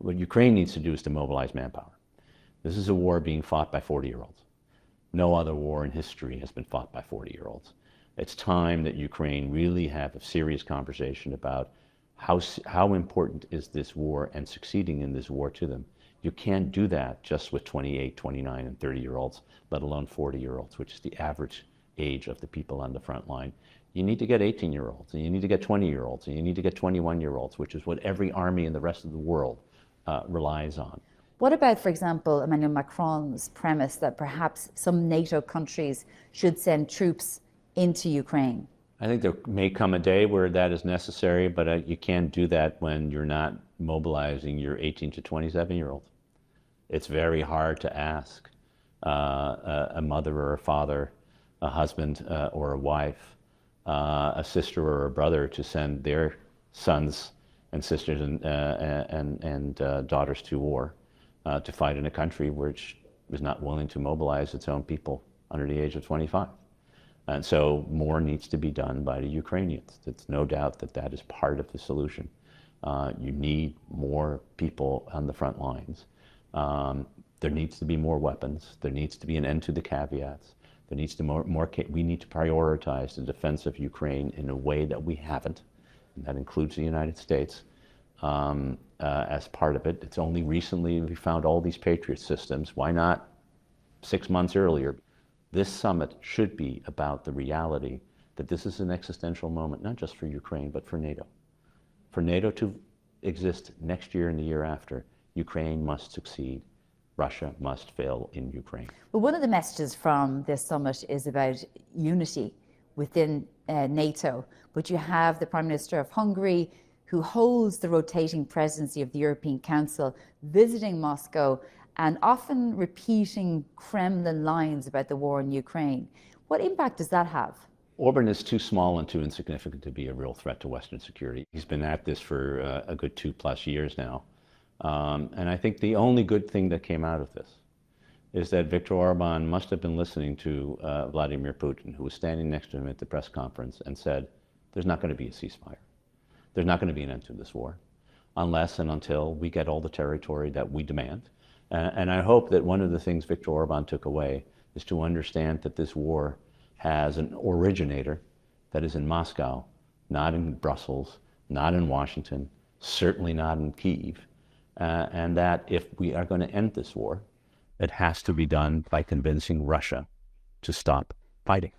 What Ukraine needs to do is to mobilize manpower. This is a war being fought by 40-year-olds. No other war in history has been fought by 40-year-olds. It's time that Ukraine really have a serious conversation about how important is this war and succeeding in this war to them. You can't do that just with 28, 29, and 30-year-olds, let alone 40-year-olds, which is the average age of the people on the front line. You need to get 18-year-olds, and you need to get 20-year-olds, and you need to get 21-year-olds, which is what every army in the rest of the world relies on. What about, for example, Emmanuel Macron's premise that perhaps some NATO countries should send troops into Ukraine? I think there may come a day where that is necessary, but you can't do that when you're not mobilizing your 18 to 27-year-olds. It's very hard to ask a mother or a father, a husband or a wife, a sister or a brother to send their sons and sisters and daughters to war, to fight in a country which is not willing to mobilize its own people under the age of 25. And so more needs to be done by the Ukrainians. There's no doubt that that is part of the solution. You need more people on the front lines. There needs to be more weapons. There needs to be an end to the caveats. There needs to we need to prioritize the defense of Ukraine in a way that we haven't, and that includes the United States as part of it. It's only recently we found all these Patriot systems. Why not 6 months earlier? This summit should be about the reality that this is an existential moment, not just for Ukraine, but for NATO. For NATO to exist next year and the year after, Ukraine must succeed. Russia must fail in Ukraine. Well, one of the messages from this summit is about unity within NATO, but you have the Prime Minister of Hungary, who holds the rotating presidency of the European Council, visiting Moscow and often repeating Kremlin lines about the war in Ukraine. What impact does that have? Orban is too small and too insignificant to be a real threat to Western security. He's been at this for a good 2+ years now. And I think the only good thing that came out of this is that Viktor Orban must have been listening to Vladimir Putin, who was standing next to him at the press conference and said, there's not going to be a ceasefire. There's not going to be an end to this war unless and until we get all the territory that we demand. And I hope that one of the things Viktor Orban took away is to understand that this war has an originator that is in Moscow, not in Brussels, not in Washington, certainly not in Kyiv. And that if we are going to end this war, it has to be done by convincing Russia to stop fighting.